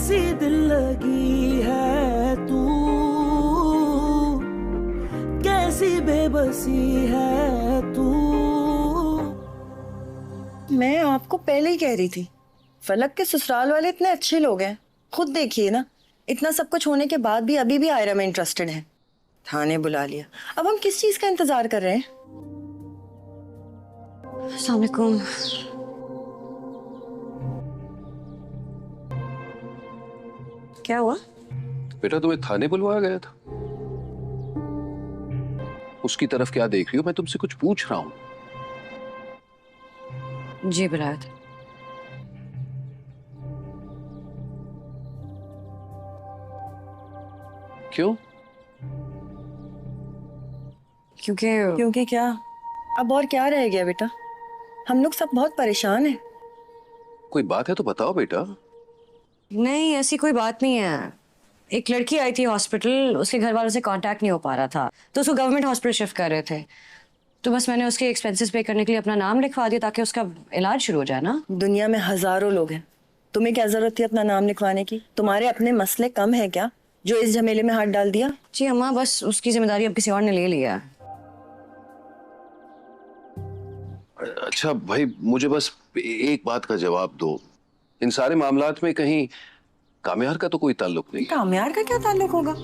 कैसी दिल लगी है तू, कैसी बेबसी है तू। मैं आपको पहले ही कह रही थी, फलक के ससुराल वाले इतने अच्छे लोग हैं। खुद देखिए ना, इतना सब कुछ होने के बाद भी अभी भी आयरा में इंटरेस्टेड है। थाने बुला लिया, अब हम किस चीज का इंतजार कर रहे हैं? अस्सलाम वालेकुम। क्या हुआ? बेटा तुम्हें थाने बुलवाया गया था? उसकी तरफ क्या देख रही हो? मैं तुमसे कुछ पूछ रहा हूँ। जी बुलाया था। क्यों? क्योंकि क्या? अब और क्या रह गया बेटा? हम लोग सब बहुत परेशान हैं। कोई बात है तो बताओ बेटा। नहीं, ऐसी कोई बात नहीं है। एक लड़की आई थी हॉस्पिटल, उसके घर वालों से कांटेक्ट नहीं हो पा रहा था, तो उसको गवर्नमेंट हॉस्पिटल शिफ्ट कर रहे थे। तो बस मैंने उसके एक्सपेंसेस पे करने के लिए अपना नाम लिखवा दिया ताकि उसका इलाज शुरू हो जाए ना। दुनिया में हजारों लोग हैं, तुम्हें क्या जरूरत थी अपना नाम लिखवाने की? तुम्हारे अपने मसले कम है क्या जो इस झमेले में हाथ डाल दिया? जी अम्मा, बस उसकी जिम्मेदारी अब किसी और ने ले लिया। अच्छा भाई, मुझे बस एक बात का जवाब दो। इन सारे मामलात में कहीं कामयार का तो कोई ताल्लुक नहीं है? कामयार का क्या ताल्लुक होगा?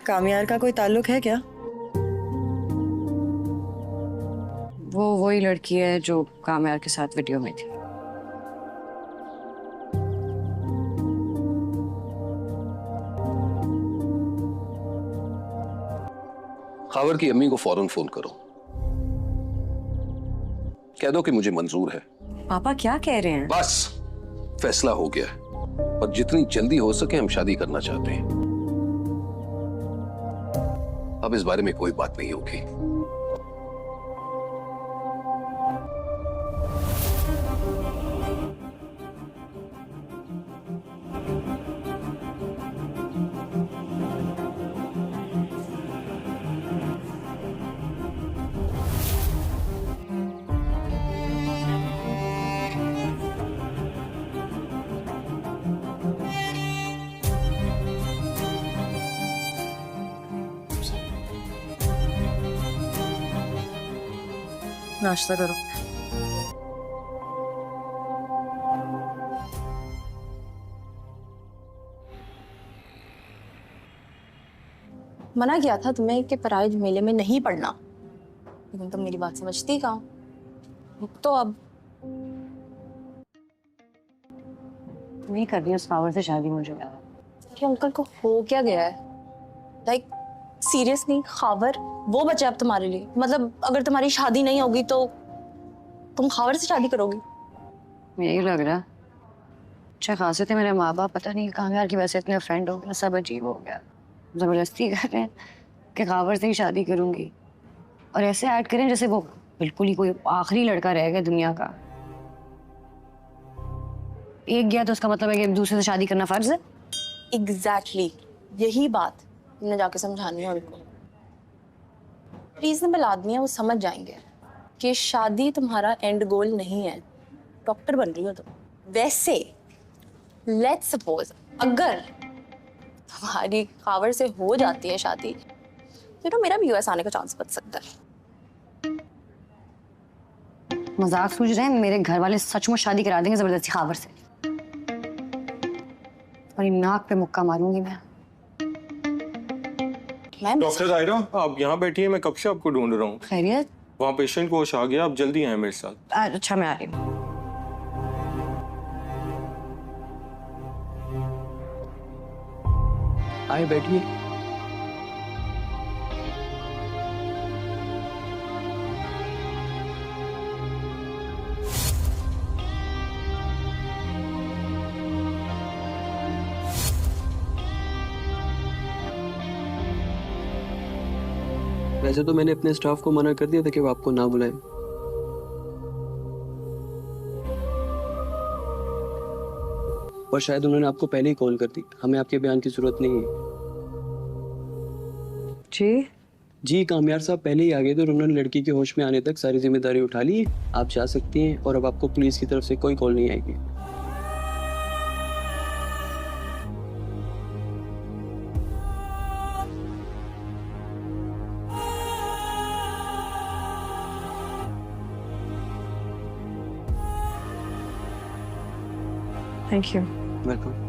कामयार का कोई ताल्लुक है क्या? वो वही लड़की है जो कामयार के साथ वीडियो में थी। खावर की अम्मी को फौरन फोन करो, कह दो कि मुझे मंजूर है। पापा क्या कह रहे हैं? बस फैसला हो गया है और जितनी जल्दी हो सके हम शादी करना चाहते हैं। अब इस बारे में कोई बात नहीं होगी। नाश्ता करो। मना किया था तुम्हें कि पराये झमेले में नहीं पड़ना, लेकिन तुम मेरी बात समझती कहाँ। तो अब नहीं कर रही हूँ उस खावर से शादी मुझे। कि अंकल को हो क्या गया है? लाइक सीरियसली खावर वो बचा अब तुम्हारे लिए? मतलब अगर तुम्हारी शादी नहीं होगी तो तुम खावर से शादी करोगी? यही लग रहा। अच्छा खासे थे मेरे माँ बाप, पता नहीं कामयार की वजह से इतने फ्रेंड हो गया, सब अजीब हो गया। जबरदस्ती कर रहे हैं कि खावर से ही शादी करूंगी और ऐसे ऐड करें जैसे वो बिल्कुल ही कोई आखिरी लड़का रह गया दुनिया का। एक गया तो उसका मतलब है कि दूसरे से शादी करना फर्ज है। एग्जैक्टली यही बात तुमने जाके समझानी है उनको। रीजनेबल आदमी है, वो समझ जाएंगे कि शादी तुम्हारा एंड गोल नहीं है। डॉक्टर बन रही हो तुम। वैसे लेट्स सपोज अगर तुम्हारी खावर से हो जाती है शादी, तो मेरा भी यूएस आने का चांस बच सकता है। मजाक सूझ रहे हैं? मेरे घर वाले सचमुच शादी करा देंगे जबरदस्ती खावर से, और नाक पे मुक्का मारूंगी मैं। डॉक्टर आयरा, आप यहाँ बैठिए, मैं कब से आपको ढूंढ रहा हूँ। खैरियत? वहाँ पेशेंट को होश आ गया, आप जल्दी आए मेरे साथ। अच्छा मैं आ रही हूँ। आए बैठिए। वैसे तो मैंने अपने स्टाफ को मना कर दिया था कि वो आपको ना बुलाएं। और शायद उन्होंने आपको पहले ही कॉल कर दी। हमें आपके बयान की जरूरत नहीं है। जी जी कामयार साहब पहले ही आ गए थे और उन्होंने लड़की के होश में आने तक सारी जिम्मेदारी उठा ली है। आप जा सकती हैं और अब आपको पुलिस की तरफ से कोई कॉल नहीं आएगी। Thank you. Welcome.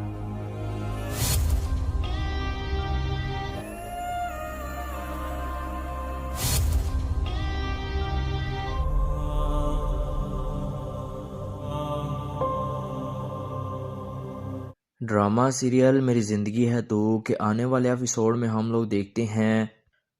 Drama serial मेरी ज़िंदगी है तू के आने वाले एपिसोड में हम लोग देखते हैं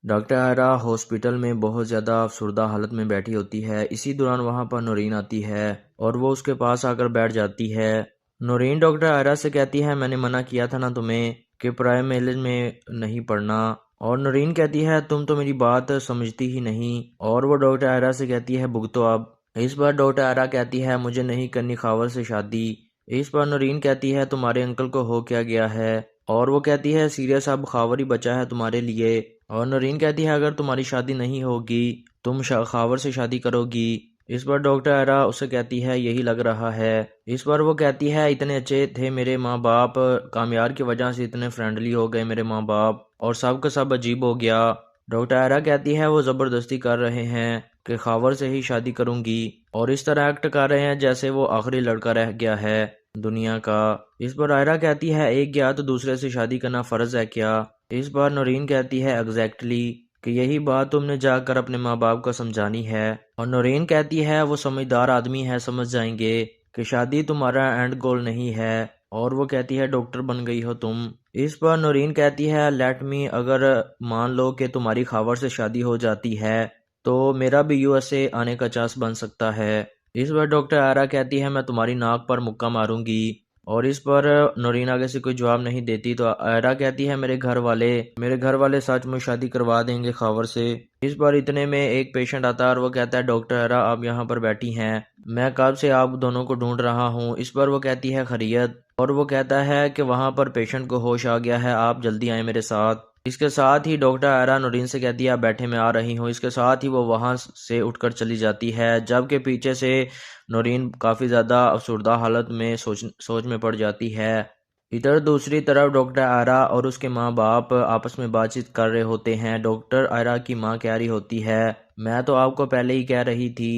डॉक्टर आयरा हॉस्पिटल में बहुत ज़्यादा अफसुर्दा हालत में बैठी होती है। इसी दौरान वहाँ पर नौरीन आती है और वो उसके पास आकर बैठ जाती है। नौरीन डॉक्टर आयरा से कहती है मैंने मना किया था ना तुम्हें कि प्राइम एलिज में नहीं पढ़ना। और नौरीन कहती है तुम तो मेरी बात समझती ही नहीं। और वो डॉक्टर आयरा से कहती है भुगतो अब। इस बार डॉक्टर आयरा कहती है मुझे नहीं करनी खावर से शादी। इस पर नौरीन कहती है तुम्हारे अंकल को हो क्या गया है। और वो कहती है सीरियस अब खावर ही बचा है तुम्हारे लिए। और नौरीन कहती है अगर तुम्हारी शादी नहीं होगी तुम खावर से शादी करोगी। इस पर डॉक्टर आयरा उसे कहती है यही लग रहा है। इस पर वो कहती है इतने अच्छे थे मेरे माँ बाप, कामयार की वजह से इतने फ्रेंडली हो गए मेरे माँ बाप और सब का सब अजीब हो गया। डॉक्टर आयरा कहती है वो ज़बरदस्ती कर रहे हैं कि खावर से ही शादी करूंगी और इस तरह एक्ट कर रहे हैं जैसे वो आखिरी लड़का रह गया है दुनिया का। इस पर आयरा कहती है एक गया तो दूसरे से शादी करना फ़र्ज है क्या। इस बार नौरीन कहती है एग्जैक्टली कि यही बात तुमने जाकर अपने माँ बाप को समझानी है। और नौरीन कहती है वो समझदार आदमी है, समझ जाएंगे कि शादी तुम्हारा एंड गोल नहीं है। और वो कहती है डॉक्टर बन गई हो तुम। इस पर नौरीन कहती है लेट मी, अगर मान लो कि तुम्हारी खावर से शादी हो जाती है तो मेरा भी यूएसए आने का चांस बन सकता है। इस बार डॉक्टर आयरा कहती है मैं तुम्हारी नाक पर मुक्का मारूंगी। और इस पर नौरीन आगे से कोई जवाब नहीं देती तो आयरा कहती है मेरे घर वाले सच में शादी करवा देंगे खावर से। इस बार इतने में एक पेशेंट आता है और वो कहता है डॉक्टर आयरा आप यहाँ पर बैठी हैं, मैं कब से आप दोनों को ढूंढ रहा हूँ। इस पर वो कहती है खैरियत। और वो कहता है कि वहाँ पर पेशेंट को होश आ गया है, आप जल्दी आए मेरे साथ। इसके साथ ही डॉक्टर आयरा नौरीन से कहती है आप बैठे मैं आ रही हूँ। इसके साथ ही वो वहाँ से उठकर चली जाती है जबकि पीछे से नौरीन काफ़ी ज़्यादा अफसुर्दा हालत में सोच में पड़ जाती है। इधर दूसरी तरफ डॉक्टर आयरा और उसके माँ बाप आपस में बातचीत कर रहे होते हैं। डॉक्टर आयरा की माँ कह रही होती है मैं तो आपको पहले ही कह रही थी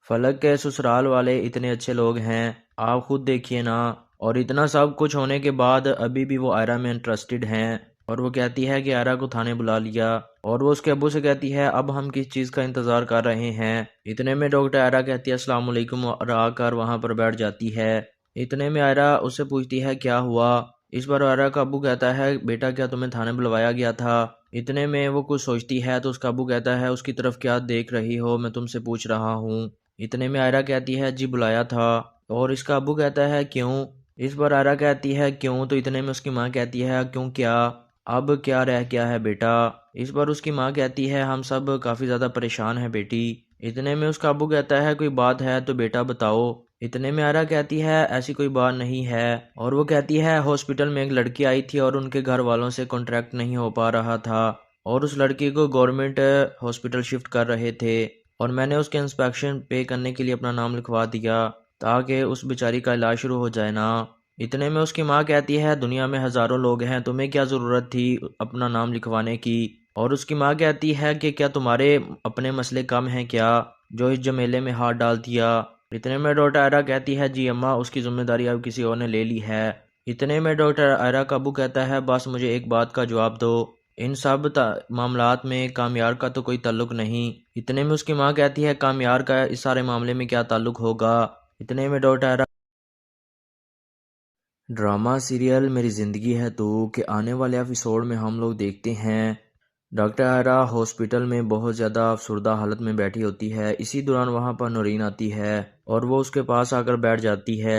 फलक के ससुराल वाले इतने अच्छे लोग हैं, आप खुद देखिए ना। और इतना सब कुछ होने के बाद अभी भी वो आयरा में इंटरेस्टेड हैं। और वो कहती है कि आयरा को थाने बुला लिया। और वो उसके अब्बू से कहती है अब हम किस चीज़ का इंतज़ार कर रहे हैं। इतने में डॉक्टर आयरा कहती है अस्सलाम वालेकुम और आकर वहाँ पर बैठ जाती है। इतने में आयरा उससे पूछती है क्या हुआ। इस बार आयरा का अब्बू कहता है बेटा क्या तुम्हें थाने बुलवाया गया था। इतने में वो कुछ सोचती है तो उसका अब्बू कहता है उसकी तरफ क्या देख रही हो, मैं तुमसे पूछ रहा हूँ। इतने में आयरा कहती है जी बुलाया था। और इसका अब्बू कहता है क्यों। इस बार आयरा कहती है क्यों तो इतने में उसकी माँ कहती है क्यों क्या, अब क्या रह गया है बेटा। इस बार उसकी माँ कहती है हम सब काफ़ी ज़्यादा परेशान हैं बेटी। इतने में उसका अब्बू कहता है कोई बात है तो बेटा बताओ। इतने में आयरा कहती है ऐसी कोई बात नहीं है। और वो कहती है हॉस्पिटल में एक लड़की आई थी और उनके घर वालों से कॉन्ट्रैक्ट नहीं हो पा रहा था और उस लड़की को गवर्नमेंट हॉस्पिटल शिफ्ट कर रहे थे और मैंने उसके इंस्पेक्शन पे करने के लिए अपना नाम लिखवा दिया ताकि उस बेचारी का इलाज शुरू हो जाए ना। इतने में उसकी माँ कहती है दुनिया में हज़ारों लोग हैं, तुम्हें क्या ज़रूरत थी अपना नाम लिखवाने की। और उसकी माँ कहती है कि क्या तुम्हारे अपने मसले कम हैं क्या जो इस झमेले में हाथ डाल दिया। इतने में डॉक्टर आयरा कहती है जी अम्मा उसकी जिम्मेदारी अब किसी और ने ले ली है। इतने में डॉक्टर आयरा का अब्बू कहता है बस मुझे एक बात का जवाब दो, इन सब मामलात में कामयार का तो कोई ताल्लुक नहीं। इतने में उसकी माँ कहती है कामयार का इस सारे मामले में क्या ताल्लुक होगा। इतने में डॉक्टर आयरा ड्रामा सीरियल मेरी ज़िंदगी है तू के आने वाले एपिसोड में हम लोग देखते हैं डॉक्टर आयरा हॉस्पिटल में बहुत ज़्यादा अफसुर्दा हालत में बैठी होती है। इसी दौरान वहाँ पर नौरीन आती है और वो उसके पास आकर बैठ जाती है।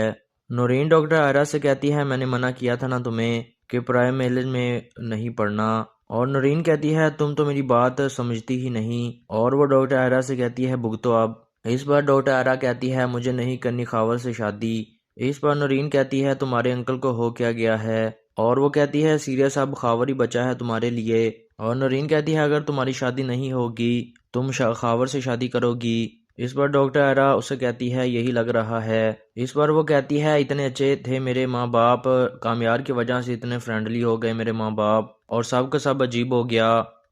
नौरीन डॉक्टर आयरा से कहती है मैंने मना किया था ना तुम्हें कि प्राइम एलिज में नहीं पढ़ना। और नौरीन कहती है तुम तो मेरी बात समझती ही नहीं। और वो डॉक्टर आयरा से कहती है भुगतो अब। इस बार डॉक्टर आयरा कहती है मुझे नहीं करनी खावर से शादी। इस पर नौरीन कहती है तुम्हारे अंकल को हो क्या गया है। और वो कहती है सीरियस अब खावर ही बचा है तुम्हारे लिए। और नौरीन कहती है अगर तुम्हारी शादी नहीं होगी तुम खावर से शादी करोगी। इस पर डॉक्टर आयरा उसे कहती है यही लग रहा है। इस पर वो कहती है इतने अच्छे थे मेरे माँ बाप, कामयार की वजह से इतने फ्रेंडली हो गए मेरे माँ बाप और सब का सब अजीब हो गया।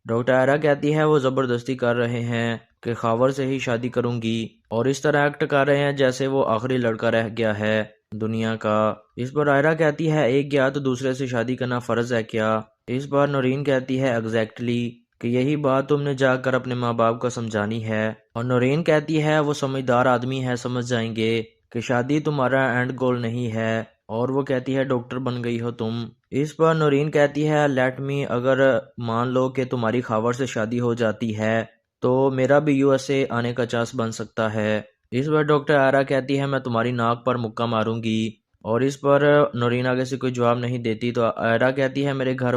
डॉक्टर आयरा कहती है वो ज़बरदस्ती कर रहे हैं कि खावर से ही शादी करूंगी और इस तरह एक्ट कर रहे हैं जैसे वो आखिरी लड़का रह गया है दुनिया का। इस पर आयरा कहती है एक गया तो दूसरे से शादी करना फ़र्ज है क्या। इस बार नौरीन कहती है एग्जैक्टली कि यही बात तुमने जाकर अपने माँ बाप को समझानी है। और नौरीन कहती है वो समझदार आदमी है, समझ जाएंगे कि शादी तुम्हारा एंड गोल नहीं है। और वो कहती है डॉक्टर बन गई हो तुम। इस पर नौरीन कहती है लेट मी, अगर मान लो कि तुम्हारी खावर से शादी हो जाती है तो मेरा भी यूएसए आने का चांस बन सकता है। इस पर डॉक्टर आयरा कहती है मैं तुम्हारी नाक पर मुक्का मारूंगी। और इस पर नौरीन आगे से कोई जवाब नहीं देती तो आयरा कहती है मेरे घर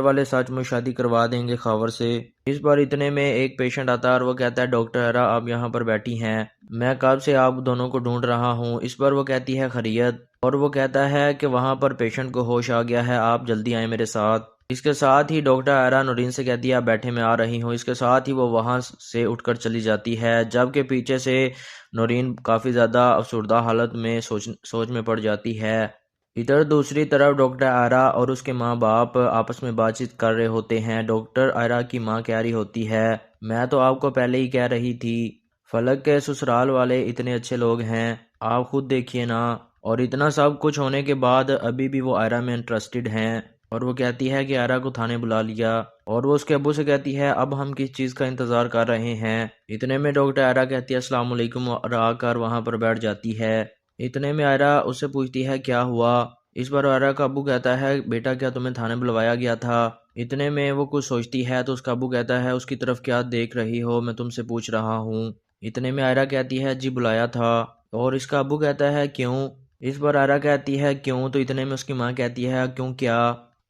वाले सच में शादी करवा देंगे खावर से। इस बार इतने में एक पेशेंट आता है और वो कहता है डॉक्टर आयरा आप यहाँ पर बैठी हैं, मैं कब से आप दोनों को ढूंढ रहा हूँ। इस पर वो कहती है खैरियत। और वो कहता है कि वहाँ पर पेशेंट को होश आ गया है, आप जल्दी आए मेरे साथ। इसके साथ ही डॉक्टर आयरा नौरीन से कहती है आप बैठे मैं आ रही हूँ। इसके साथ ही वो वहाँ से उठकर चली जाती है, जबकि पीछे से नौरीन काफ़ी ज़्यादा अफसुर्दा हालत में सोच में पड़ जाती है। इधर दूसरी तरफ डॉक्टर आयरा और उसके माँ बाप आपस में बातचीत कर रहे होते हैं। डॉक्टर आयरा की माँ कह रही होती है मैं तो आपको पहले ही कह रही थी, फलक के ससुराल वाले इतने अच्छे लोग हैं, आप खुद देखिए ना। और इतना सब कुछ होने के बाद अभी भी वो आयरा में इंटरेस्टेड हैं। और वो कहती है कि आयरा को थाने बुला लिया। और वो उसके अब्बू से कहती है अब हम किस चीज़ का इंतज़ार कर रहे हैं। इतने में डॉक्टर आयरा कहती है अस्सलाम वालेकुम और आकर वहाँ पर बैठ जाती है। इतने में आयरा उससे पूछती है क्या हुआ। इस बार आयरा का अब्बू कहता है बेटा क्या तुम्हें थाने बुलवाया गया था। इतने में वो कुछ सोचती है तो उसका अब्बू कहता है उसकी तरफ क्या देख रही हो, मैं तुमसे पूछ रहा हूँ। इतने में आयरा कहती है जी बुलाया था। और इसका अब्बू कहता है क्यों। इस बार आयरा कहती है क्यों, तो इतने में उसकी माँ कहती है क्यों क्या,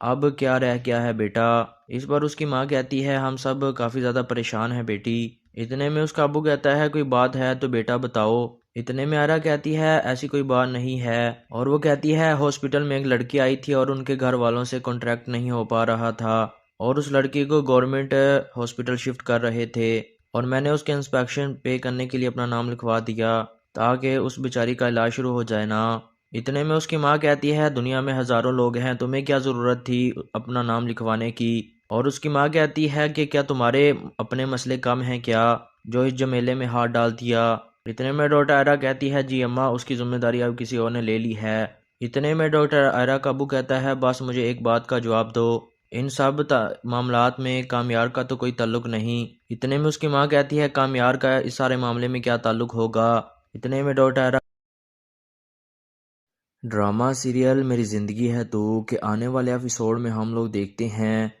अब क्या रह गया है बेटा। इस पर उसकी माँ कहती है हम सब काफ़ी ज़्यादा परेशान हैं बेटी। इतने में उसका अब्बू कहता है कोई बात है तो बेटा बताओ। इतने में आयरा कहती है ऐसी कोई बात नहीं है। और वो कहती है हॉस्पिटल में एक लड़की आई थी और उनके घर वालों से कॉन्ट्रैक्ट नहीं हो पा रहा था और उस लड़की को गवर्नमेंट हॉस्पिटल शिफ्ट कर रहे थे और मैंने उसके इंस्पेक्शन पे करने के लिए अपना नाम लिखवा दिया ताकि उस बेचारी का इलाज शुरू हो जाए ना। इतने में उसकी माँ कहती है दुनिया में हज़ारों लोग हैं, तुम्हें क्या ज़रूरत थी अपना नाम लिखवाने की। और उसकी माँ कहती है कि क्या तुम्हारे अपने मसले कम हैं क्या जो इस झमेले में हाथ डाल दिया। इतने में डॉक्टर आयरा कहती है जी अम्मा उसकी जिम्मेदारी अब किसी और ने ले ली है। इतने में डॉक्टर आयरा का अब्बू कहता है बस मुझे एक बात का जवाब दो, इन सब मामलात में कामयार का तो कोई ताल्लुक नहीं। इतने में उसकी माँ कहती है कामयार का इस सारे मामले में क्या ताल्लुक होगा। इतने में डॉक्टर आयरा ड्रामा सीरियल मेरी ज़िंदगी है तो के आने वाले एपिसोड में हम लोग देखते हैं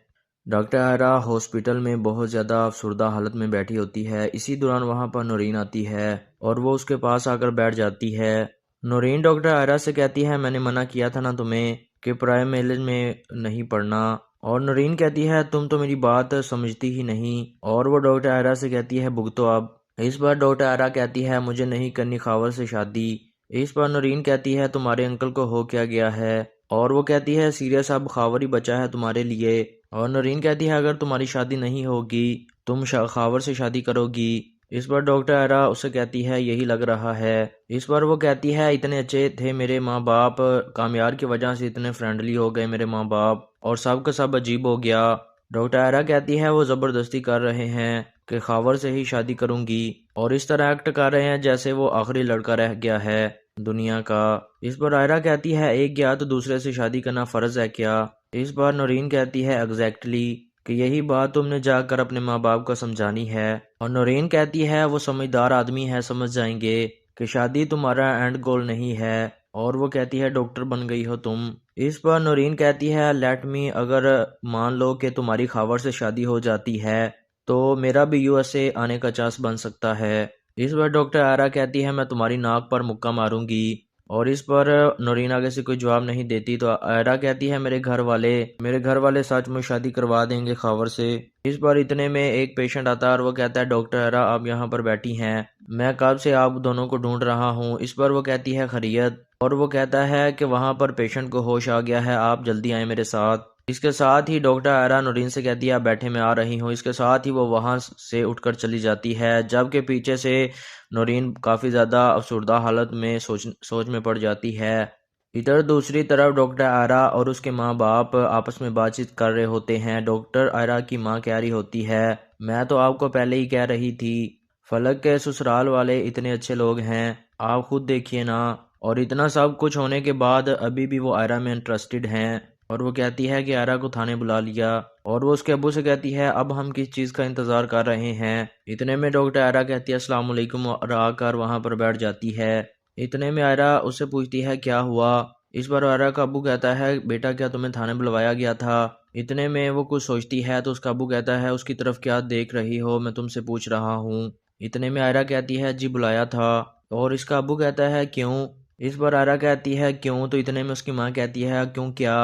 डॉक्टर आयरा हॉस्पिटल में बहुत ज़्यादा अफसुर्दा हालत में बैठी होती है। इसी दौरान वहाँ पर नौरीन आती है और वो उसके पास आकर बैठ जाती है। नौरीन डॉक्टर आयरा से कहती है मैंने मना किया था ना तुम्हें कि प्राइम मेलेज में नहीं पढ़ना। और नौरीन कहती है तुम तो मेरी बात समझती ही नहीं। और वो डॉक्टर आयरा से कहती है भुगतो अब। इस बार डॉक्टर आयरा कहती है मुझे नहीं करनी खावर से शादी। इस पर नौरीन कहती है तुम्हारे अंकल को हो क्या गया है। और वो कहती है सीरियस अब खावर ही बचा है तुम्हारे लिए। और नौरीन कहती है अगर तुम्हारी शादी नहीं होगी तुम खावर से शादी करोगी। इस पर डॉक्टर आयरा उसे कहती है यही लग रहा है। इस पर वो कहती है इतने अच्छे थे मेरे माँ बाप, कामयार की वजह से इतने फ्रेंडली हो गए मेरे माँ बाप और सब का सब अजीब हो गया। डॉक्टर आयरा कहती है वो ज़बरदस्ती कर रहे हैं कि खावर से ही शादी करूंगी और इस तरह एक्ट कर रहे हैं जैसे वो आखिरी लड़का रह गया है दुनिया का। इस पर आयरा कहती है एक गया तो दूसरे से शादी करना फ़र्ज है क्या। इस बार नौरीन कहती है एग्जैक्टली कि यही बात तुमने जाकर अपने माँ बाप को समझानी है। और नौरीन कहती है वो समझदार आदमी है, समझ जाएंगे कि शादी तुम्हारा एंड गोल नहीं है। और वो कहती है डॉक्टर बन गई हो तुम। इस पर नौरीन कहती है लेट मी, अगर मान लो कि तुम्हारी खावर से शादी हो जाती है तो मेरा भी यूएसए आने का चांस बन सकता है। इस बार डॉक्टर आयरा कहती है मैं तुम्हारी नाक पर मुक्का मारूंगी। और इस पर नौरीन आगे से कोई जवाब नहीं देती तो आयरा कहती है मेरे घर वाले सच में शादी करवा देंगे खावर से। इस बार इतने में एक पेशेंट आता है और वो कहता है डॉक्टर आयरा आप यहाँ पर बैठी हैं, मैं कब से आप दोनों को ढूंढ रहा हूँ। इस पर वो कहती है खैरियत। और वो कहता है कि वहाँ पर पेशेंट को होश आ गया है, आप जल्दी आए मेरे साथ। इसके साथ ही डॉक्टर आयरा नूरीन से कहती है आप बैठे, मैं आ रही हूँ। इसके साथ ही वो वहाँ से उठकर चली जाती है, जबकि पीछे से नूरीन काफ़ी ज़्यादा अफसुर्दा हालत में सोच में पड़ जाती है। इधर दूसरी तरफ डॉक्टर आयरा और उसके माँ बाप आपस में बातचीत कर रहे होते हैं। डॉक्टर आयरा की माँ कह रही होती है, मैं तो आपको पहले ही कह रही थी, फलक के ससुराल वाले इतने अच्छे लोग हैं, आप खुद देखिए ना। और इतना सब कुछ होने के बाद अभी भी वो आयरा में इंटरेस्टेड हैं। और वो कहती है कि आयरा को थाने बुला लिया, और वो उसके अब्बू से कहती है अब हम किस चीज़ का इंतज़ार कर रहे हैं। इतने में डॉक्टर आयरा कहती है अस्सलाम वालेकुम और आकर वहाँ पर बैठ जाती है। इतने में आयरा उससे पूछती है क्या हुआ। इस बार आयरा का अब्बू कहता है बेटा क्या तुम्हें थाने बुलवाया गया था। इतने में वो कुछ सोचती है तो उसका अब्बू कहता है उसकी तरफ क्या देख रही हो, मैं तुमसे पूछ रहा हूँ। इतने में आयरा कहती है जी बुलाया था। और इसका अब्बू कहता है क्यों। इस बार आयरा कहती है क्यों, तो इतने में उसकी माँ कहती है क्यों क्या,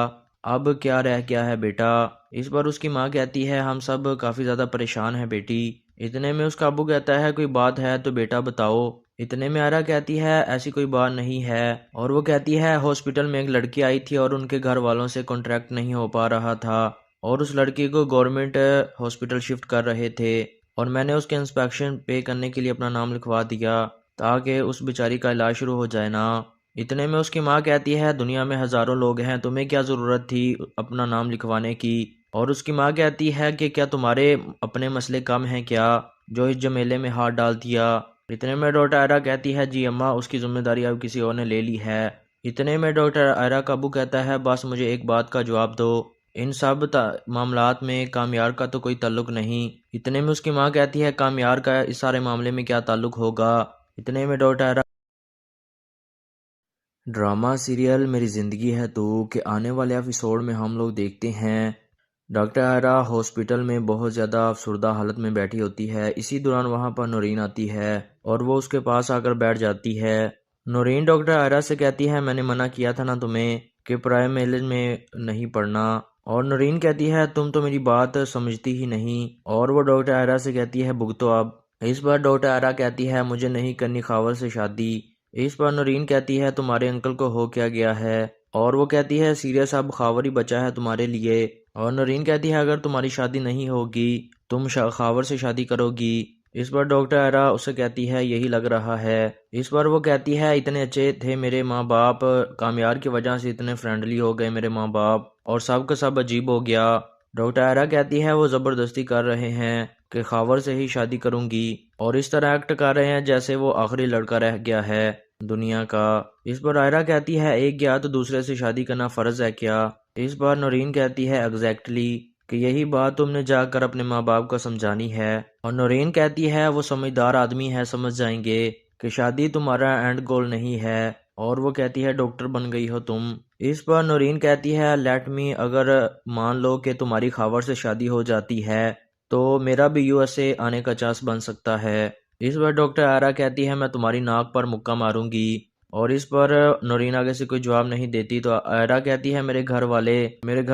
अब क्या रह गया है बेटा। इस बार उसकी माँ कहती है हम सब काफ़ी ज़्यादा परेशान हैं बेटी। इतने में उसका अब्बू कहता है कोई बात है तो बेटा बताओ। इतने में आयरा कहती है ऐसी कोई बात नहीं है। और वो कहती है हॉस्पिटल में एक लड़की आई थी और उनके घर वालों से कॉन्ट्रैक्ट नहीं हो पा रहा था, और उस लड़की को गवर्नमेंट हॉस्पिटल शिफ्ट कर रहे थे, और मैंने उसके इंस्पेक्शन पे करने के लिए अपना नाम लिखवा दिया ताकि उस बेचारी का इलाज शुरू हो जाए ना। इतने में उसकी माँ कहती है दुनिया में हज़ारों लोग हैं, तुम्हें क्या ज़रूरत थी अपना नाम लिखवाने की। और उसकी माँ कहती है कि क्या तुम्हारे अपने मसले कम हैं क्या जो इस झमेले में हाथ डाल दिया। इतने में डॉक्टर आयरा कहती है जी अम्मा उसकी जिम्मेदारी अब किसी और ने ले ली है। इतने में डॉक्टर आयरा का अब्बू कहता है बस मुझे एक बात का जवाब दो, इन सब मामलात में कामयार का तो कोई ताल्लुक नहीं। इतने में उसकी माँ कहती है कामयार का इस सारे मामले में क्या ताल्लुक होगा। इतने में डॉक्टर आयरा ड्रामा सीरियल मेरी ज़िंदगी है तो के आने वाले एपिसोड में हम लोग देखते हैं डॉक्टर आयरा हॉस्पिटल में बहुत ज़्यादा अफसुर्दा हालत में बैठी होती है। इसी दौरान वहाँ पर नूरीन आती है और वो उसके पास आकर बैठ जाती है। नूरीन डॉक्टर आयरा से कहती है मैंने मना किया था ना तुम्हें कि प्राइम मेलेज में नहीं पढ़ना। और नूरीन कहती है तुम तो मेरी बात समझती ही नहीं। और वो डॉक्टर आयरा से कहती है भुगतो अब। इस बार डॉक्टर आयरा कहती है मुझे नहीं करनी खावर से शादी। इस पर नूरीन कहती है तुम्हारे अंकल को हो क्या गया है। और वो कहती है सीरियस अब खावर ही बचा है तुम्हारे लिए। और नूरीन कहती है अगर तुम्हारी शादी नहीं होगी तुम खावर से शादी करोगी। इस बार डॉक्टर आयरा उससे कहती है यही लग रहा है। इस बार वो कहती है इतने अच्छे थे मेरे माँ बाप, कामयार की वजह से इतने फ्रेंडली हो गए मेरे माँ बाप, और सब का सब अजीब हो गया। डॉक्टर आयरा कहती है वो ज़बरदस्ती कर रहे हैं कि खावर से ही शादी करूंगी, और इस तरह एक्ट कर रहे हैं जैसे वो आखिरी लड़का रह गया है दुनिया का। इस बार आयरा कहती है एक गया तो दूसरे से शादी करना फ़र्ज है क्या। इस बार नूरीन कहती है एग्जैक्टली कि यही बात तुमने जाकर अपने माँ बाप को समझानी है। और नूरीन कहती है वो समझदार आदमी है, समझ जाएंगे कि शादी तुम्हारा एंड गोल नहीं है। और वो कहती है डॉक्टर बन गई हो तुम। इस पर नूरीन कहती है लेट मी, अगर मान लो कि तुम्हारी खावर से शादी हो जाती है तो मेरा भी यूएसए आने का चांस बन सकता है। इस बार डॉक्टर आयरा कहती है मैं तुम्हारी नाक पर मुक्का मारूंगी। और इस पर नूरीन आगे से कोई जवाब नहीं देती तो आयरा कहती है मेरे घर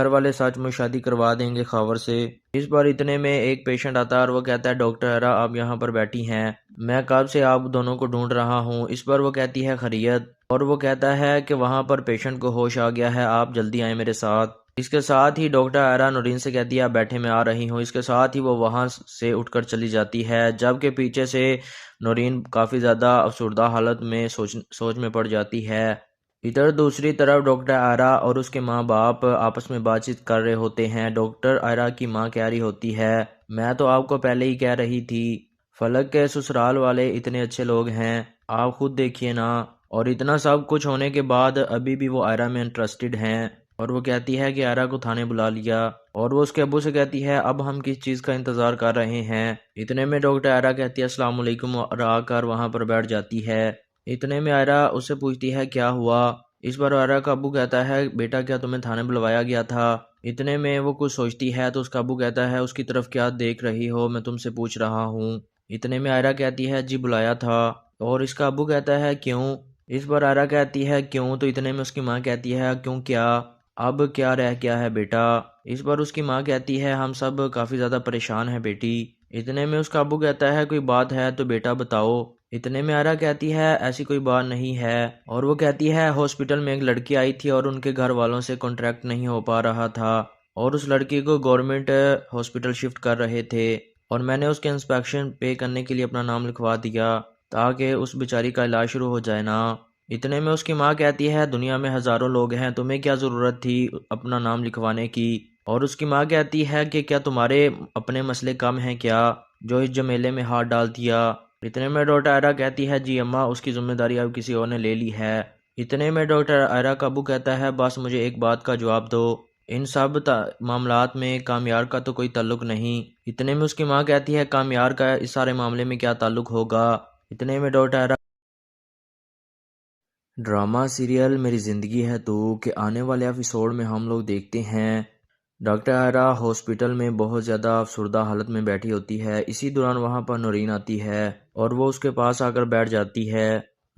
वाले सच में शादी करवा देंगे खावर से। इस बार इतने में एक पेशेंट आता है और वो कहता है डॉक्टर आयरा आप यहाँ पर बैठी हैं, मैं कब से आप दोनों को ढूंढ रहा हूँ। इस पर वो कहती है खैरियत। और वो कहता है कि वहाँ पर पेशेंट को होश आ गया है, आप जल्दी आए मेरे साथ। इसके साथ ही डॉक्टर आयरा नूरीन से कहती है आप बैठे, मैं आ रही हूँ। इसके साथ ही वो वहाँ से उठकर चली जाती है, जबकि पीछे से नूरीन काफ़ी ज़्यादा अफसुर्दा हालत में सोच में पड़ जाती है। इधर दूसरी तरफ डॉक्टर आयरा और उसके माँ बाप आपस में बातचीत कर रहे होते हैं। डॉक्टर आयरा की माँ कह रही होती है मैं तो आपको पहले ही कह रही थी, फलक के ससुराल वाले इतने अच्छे लोग हैं, आप खुद देखिए ना। और इतना सब कुछ होने के बाद अभी भी वो आयरा में इंटरेस्टेड हैं। और वो कहती है कि आयरा को थाने बुला लिया, और वो उसके अब्बू से कहती है अब हम किस चीज़ का इंतज़ार कर रहे हैं। इतने में डॉक्टर आयरा कहती है अस्सलाम वालेकुम और आकर वहाँ पर बैठ जाती है। इतने में आयरा उससे पूछती है क्या हुआ। इस बार आयरा का अब्बू कहता है बेटा क्या तुम्हें थाने बुलवाया गया था। इतने में वो कुछ सोचती है तो उसका अब्बू कहता है उसकी तरफ क्या देख रही हो, मैं तुमसे पूछ रहा हूँ। इतने में आयरा कहती है जी बुलाया था। और इसका अब्बू कहता है क्यों। इस बार आयरा कहती है क्यों, तो इतने में उसकी माँ कहती है क्यों क्या, अब क्या रह गया है बेटा। इस बार उसकी माँ कहती है हम सब काफ़ी ज़्यादा परेशान हैं बेटी। इतने में उसका अब्बू कहता है कोई बात है तो बेटा बताओ। इतने में आयरा कहती है ऐसी कोई बात नहीं है। और वो कहती है हॉस्पिटल में एक लड़की आई थी और उनके घर वालों से कॉन्ट्रैक्ट नहीं हो पा रहा था, और उस लड़की को गवर्नमेंट हॉस्पिटल शिफ्ट कर रहे थे और मैंने उसके इंस्पेक्शन पे करने के लिए अपना नाम लिखवा दिया ताकि उस बेचारी का इलाज शुरू हो जाए ना। इतने में उसकी माँ कहती है दुनिया में हज़ारों लोग हैं, तुम्हें क्या ज़रूरत थी अपना नाम लिखवाने की। और उसकी माँ कहती है कि क्या तुम्हारे अपने मसले कम हैं क्या जो इस झमेले में हाथ डाल दिया। इतने में डॉक्टर आयरा कहती है जी अम्मा, उसकी जिम्मेदारी अब किसी और ने ले ली है। इतने में डॉक्टर आयरा का अबू कहता है बस मुझे एक बात का जवाब दो, इन सब मामलात में कामयार का तो कोई ताल्लुक नहीं। इतने में उसकी माँ कहती है कामयार का इस सारे मामले में क्या ताल्लुक होगा। इतने में डॉक्टर आयरा ड्रामा सीरियल मेरी ज़िंदगी है तो के आने वाले एपिसोड में हम लोग देखते हैं डॉक्टर आयरा हॉस्पिटल में बहुत ज़्यादा अफसरदा हालत में बैठी होती है। इसी दौरान वहाँ पर नौरीन आती है और वो उसके पास आकर बैठ जाती है।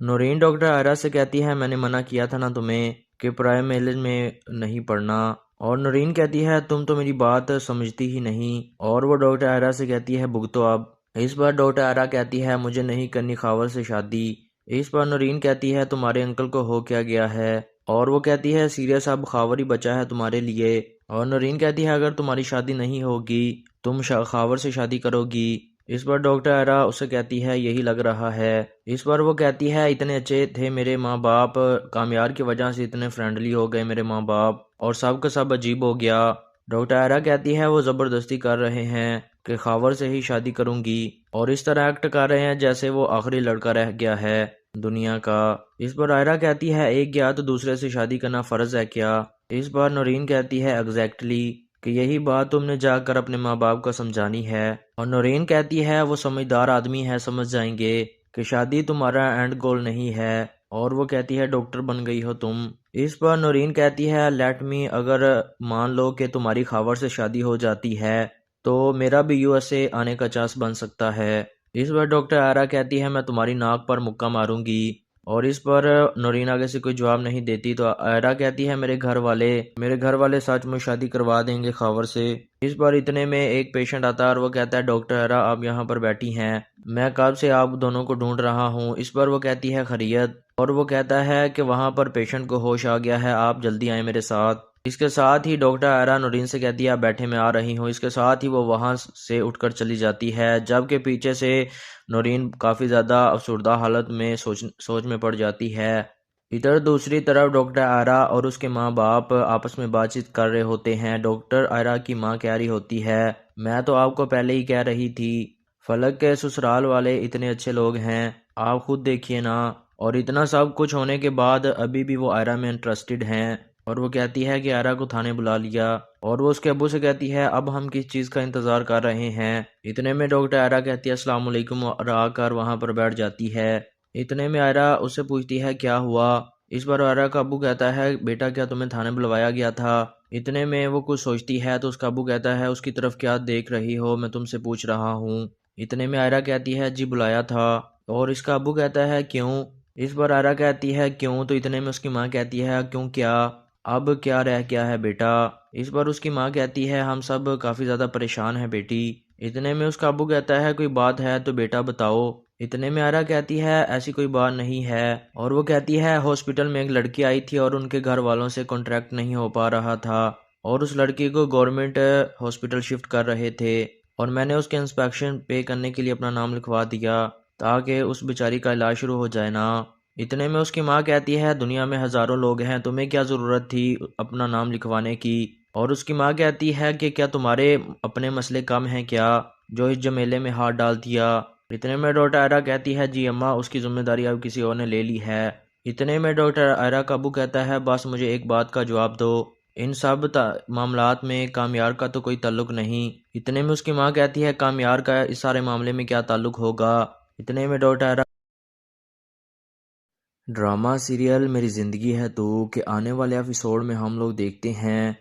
नौरीन डॉक्टर आयरा से कहती है मैंने मना किया था ना तुम्हें कि प्राइमरी में नहीं पढ़ना। और नौरीन कहती है तुम तो मेरी बात समझती ही नहीं। और वो डॉक्टर आयरा से कहती है भुगतो अब। इस बार डॉक्टर आयरा कहती है मुझे नहीं करनी खावर से शादी। इस पर नौरीन कहती है तुम्हारे अंकल को हो क्या गया है। और वो कहती है सीरियस अब खावर ही बचा है तुम्हारे लिए। और नौरीन कहती है अगर तुम्हारी शादी नहीं होगी तुम खावर से शादी करोगी। इस पर डॉक्टर आयरा उसे कहती है यही लग रहा है। इस पर वो कहती है इतने अच्छे थे मेरे माँ बाप, कामयार की वजह से इतने फ्रेंडली हो गए मेरे माँ बाप और सब का सब अजीब हो गया। डॉक्टर आयरा कहती है वो ज़बरदस्ती कर रहे हैं कि खावर से ही शादी करूंगी और इस तरह एक्ट कर रहे हैं जैसे वो आखिरी लड़का रह गया है दुनिया का। इस पर आयरा कहती है एक गया तो दूसरे से शादी करना फ़र्ज है क्या। इस बार नौरीन कहती है एग्जैक्टली कि यही बात तुमने जाकर अपने माँ बाप को समझानी है। और नौरीन कहती है वो समझदार आदमी है, समझ जाएंगे कि शादी तुम्हारा एंड गोल नहीं है। और वो कहती है डॉक्टर बन गई हो तुम। इस पर नौरीन कहती है लेट मी, अगर मान लो कि तुम्हारी खावर से शादी हो जाती है तो मेरा भी यूएसए आने का चांस बन सकता है। इस पर डॉक्टर आयरा कहती है मैं तुम्हारी नाक पर मुक्का मारूंगी। और इस पर नौरीन आगे से कोई जवाब नहीं देती तो आयरा कहती है मेरे घर वाले सच में शादी करवा देंगे खावर से। इस बार इतने में एक पेशेंट आता है और वो कहता है डॉक्टर आयरा आप यहाँ पर बैठी हैं, मैं कब से आप दोनों को ढूंढ रहा हूँ। इस पर वो कहती है खैरियत। और वो कहता है कि वहाँ पर पेशेंट को होश आ गया है, आप जल्दी आए मेरे साथ। इसके साथ ही डॉक्टर आयरा नौरीन से कहती है आप बैठे मैं आ रही हूँ। इसके साथ ही वो वहाँ से उठकर चली जाती है जबकि पीछे से नौरीन काफ़ी ज़्यादा अफसरदा हालत में सोच में पड़ जाती है। इधर दूसरी तरफ डॉक्टर आयरा और उसके माँ बाप आपस में बातचीत कर रहे होते हैं। डॉक्टर आयरा की माँ कह रही होती है मैं तो आपको पहले ही कह रही थी, फलक के ससुराल वाले इतने अच्छे लोग हैं, आप खुद देखिए ना। और इतना सब कुछ होने के बाद अभी भी वो आयरा में इंटरेस्टेड हैं। और वो कहती है कि आयरा को थाने बुला लिया। और वो उसके अब्बू से कहती है अब हम किस चीज़ का इंतज़ार कर रहे हैं। इतने में डॉक्टर आयरा कहती है अस्सलाम वालेकुम और आकर वहाँ पर बैठ जाती है। इतने में आयरा उससे पूछती है क्या हुआ। इस बार आयरा का अब्बू कहता है बेटा क्या तुम्हें थाने बुलवाया गया था। इतने में वो कुछ सोचती है तो उसका अब्बू कहता है उसकी तरफ क्या देख रही हो, मैं तुमसे पूछ रहा हूँ। इतने में आयरा कहती है जी बुलाया था। और इसका अब्बू कहता है क्यों। इस बार आयरा कहती है क्यों, तो इतने में उसकी माँ कहती है क्यों क्या, अब क्या रह गया है बेटा। इस पर उसकी माँ कहती है हम सब काफ़ी ज़्यादा परेशान हैं बेटी। इतने में उसका अब्बू कहता है कोई बात है तो बेटा बताओ। इतने में आयरा कहती है ऐसी कोई बात नहीं है। और वो कहती है हॉस्पिटल में एक लड़की आई थी और उनके घर वालों से कॉन्ट्रैक्ट नहीं हो पा रहा था और उस लड़की को गवर्नमेंट हॉस्पिटल शिफ्ट कर रहे थे और मैंने उसके इंस्पेक्शन पे करने के लिए अपना नाम लिखवा दिया ताकि उस बेचारी का इलाज शुरू हो जाए ना। इतने में उसकी माँ कहती है दुनिया में हज़ारों लोग हैं, तुम्हें क्या ज़रूरत थी अपना नाम लिखवाने की। और उसकी माँ कहती है कि क्या तुम्हारे अपने मसले कम हैं क्या जो इस झमेले में हाथ डाल दिया। इतने में डॉक्टर आयरा कहती है जी अम्मा, उसकी जिम्मेदारी अब किसी और ने ले ली है। इतने में डॉक्टर आयरा का अबू कहता है बस मुझे एक बात का जवाब दो, इन सब मामलात में कामयार का तो कोई ताल्लुक नहीं। इतने में उसकी माँ कहती है कामयार का इस सारे मामले में क्या ताल्लुक होगा। इतने में डॉक्टर आयरा ड्रामा सीरियल मेरी ज़िंदगी है तो के आने वाले एपिसोड में हम लोग देखते हैं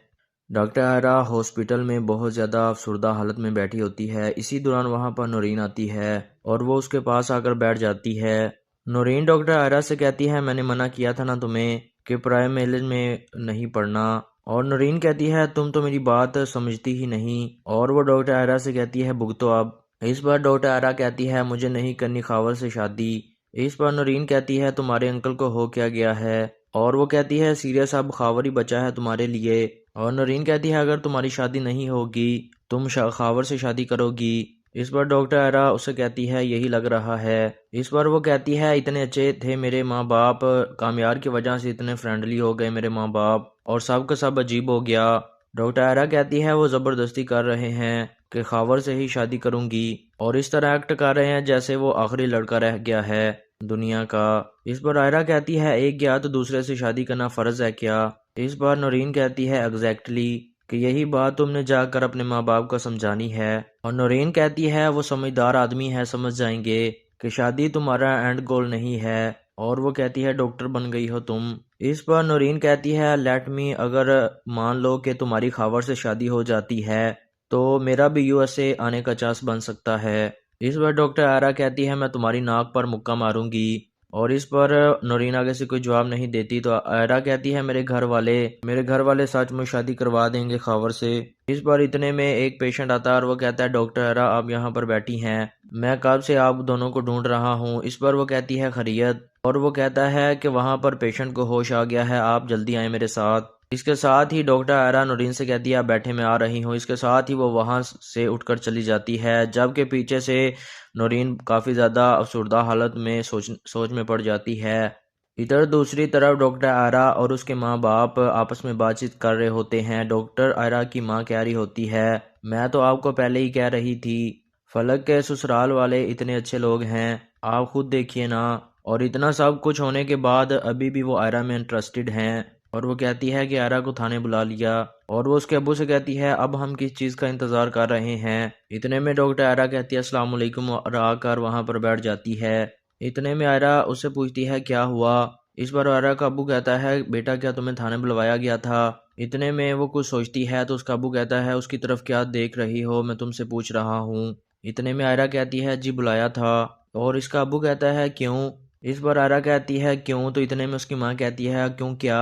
डॉक्टर आयरा हॉस्पिटल में बहुत ज़्यादा अफसरदा हालत में बैठी होती है। इसी दौरान वहाँ पर नौरीन आती है और वो उसके पास आकर बैठ जाती है। नौरीन डॉक्टर आयरा से कहती है मैंने मना किया था ना तुम्हें कि प्राइमरी में नहीं पढ़ना। और नौरीन कहती है तुम तो मेरी बात समझती ही नहीं। और वो डॉक्टर आयरा से कहती है भुगतो अब। इस बार डॉक्टर आयरा कहती है मुझे नहीं करनी खावर से शादी। इस पर नौरीन कहती है तुम्हारे अंकल को हो क्या गया है। और वो कहती है सीरियस अब खावर ही बचा है तुम्हारे लिए। और नौरीन कहती है अगर तुम्हारी शादी नहीं होगी तुम खावर से शादी करोगी। इस पर डॉक्टर आयरा उससे कहती है यही लग रहा है। इस पर वो कहती है इतने अच्छे थे मेरे माँ बाप, कामयार की वजह से इतने फ्रेंडली हो गए मेरे माँ बाप, और सब का सब अजीब हो गया। डॉक्टर आयरा कहती है वो ज़बरदस्ती कर रहे हैं कि खावर से ही शादी करूंगी, और इस तरह एक्ट कर रहे हैं जैसे वो आखिरी लड़का रह गया है दुनिया का। इस पर आयरा कहती है एक गया तो दूसरे से शादी करना फ़र्ज है क्या। इस बार नौरीन कहती है एग्जैक्टली कि यही बात तुमने जाकर अपने माँ बाप को समझानी है। और नौरीन कहती है वो समझदार आदमी है, समझ जाएंगे कि शादी तुम्हारा एंड गोल नहीं है, और वो कहती है डॉक्टर बन गई हो तुम। इस पर नौरीन कहती है लेट मी, अगर मान लो कि तुम्हारी खावर से शादी हो जाती है तो मेरा भी यूएसए आने का चांस बन सकता है। इस पर डॉक्टर आयरा कहती है मैं तुम्हारी नाक पर मुक्का मारूंगी, और इस पर नौरीन आगे से कोई जवाब नहीं देती तो आयरा कहती है मेरे घर वाले सच में शादी करवा देंगे खावर से। इस पर इतने में एक पेशेंट आता है और वो कहता है डॉक्टर आयरा आप यहाँ पर बैठी हैं, मैं कब से आप दोनों को ढूंढ रहा हूँ। इस पर वो कहती है खैरियत, और वो कहता है कि वहाँ पर पेशेंट को होश आ गया है, आप जल्दी आए मेरे साथ। इसके साथ ही डॉक्टर आयरा नौरीन से कहती है आप बैठे मैं आ रही हूँ। इसके साथ ही वो वहाँ से उठकर चली जाती है, जबकि पीछे से नौरीन काफ़ी ज़्यादा अफसुर्दा हालत में सोच में पड़ जाती है। इधर दूसरी तरफ डॉक्टर आयरा और उसके माँ बाप आपस में बातचीत कर रहे होते हैं। डॉक्टर आयरा की माँ कह रही होती है मैं तो आपको पहले ही कह रही थी, फलक के ससुराल वाले इतने अच्छे लोग हैं, आप खुद देखिए ना। और इतना सब कुछ होने के बाद अभी भी वो आयरा में इंटरेस्टेड हैं, और वो कहती है कि आयरा को थाने बुला लिया, और वो उसके अब्बू से कहती है अब हम किस चीज़ का इंतज़ार कर रहे हैं। इतने में डॉक्टर आयरा कहती है अस्सलाम वालेकुम, और आकर वहाँ पर बैठ जाती है। इतने में आयरा उससे पूछती है क्या हुआ। इस पर आयरा का अब्बू कहता है बेटा क्या तुम्हें थाने बुलवाया गया था। इतने में वो कुछ सोचती है तो उसका अब्बू कहता है उसकी तरफ क्या देख रही हो, मैं तुमसे पूछ रहा हूँ। इतने में आयरा कहती है जी बुलाया था, और इसका अब्बू कहता है क्यों। इस पर आयरा कहती है क्यों, तो इतने में उसकी माँ कहती है क्यों क्या,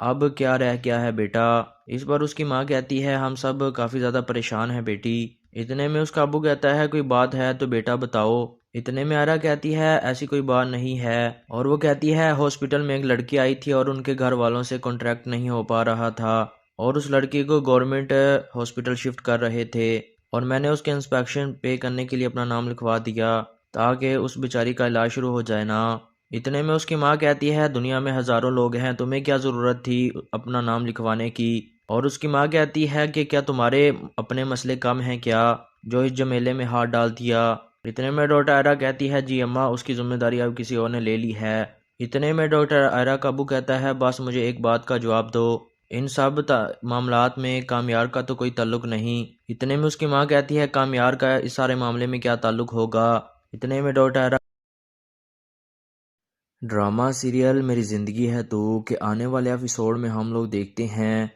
अब क्या रह गया है बेटा। इस पर उसकी माँ कहती है हम सब काफ़ी ज़्यादा परेशान हैं बेटी। इतने में उसका अब्बू कहता है कोई बात है तो बेटा बताओ। इतने में आयरा कहती है ऐसी कोई बात नहीं है, और वो कहती है हॉस्पिटल में एक लड़की आई थी और उनके घर वालों से कॉन्ट्रैक्ट नहीं हो पा रहा था, और उस लड़की को गवर्नमेंट हॉस्पिटल शिफ्ट कर रहे थे, और मैंने उसके इंस्पेक्शन पे करने के लिए अपना नाम लिखवा दिया ताकि उस बेचारी का इलाज शुरू हो जाए ना। इतने में उसकी माँ कहती है दुनिया में हज़ारों लोग हैं, तुम्हें क्या ज़रूरत थी अपना नाम लिखवाने की। और उसकी माँ कहती है कि क्या तुम्हारे अपने मसले कम हैं क्या जो इस झमेले में हाथ डाल दिया। इतने में डॉक्टर आयरा कहती है जी अम्मा उसकी जिम्मेदारी अब किसी और ने ले ली है। इतने में डॉक्टर आयरा का अब्बू कहता है बस मुझे एक बात का जवाब दो, इन सब मामलात में कामयार का तो कोई ताल्लुक नहीं। इतने में उसकी माँ कहती है कामयार का इस सारे मामले में क्या ताल्लुक होगा। इतने में डॉक्टर आयरा ड्रामा सीरियल मेरी ज़िंदगी है तो के आने वाले एपिसोड में हम लोग देखते हैं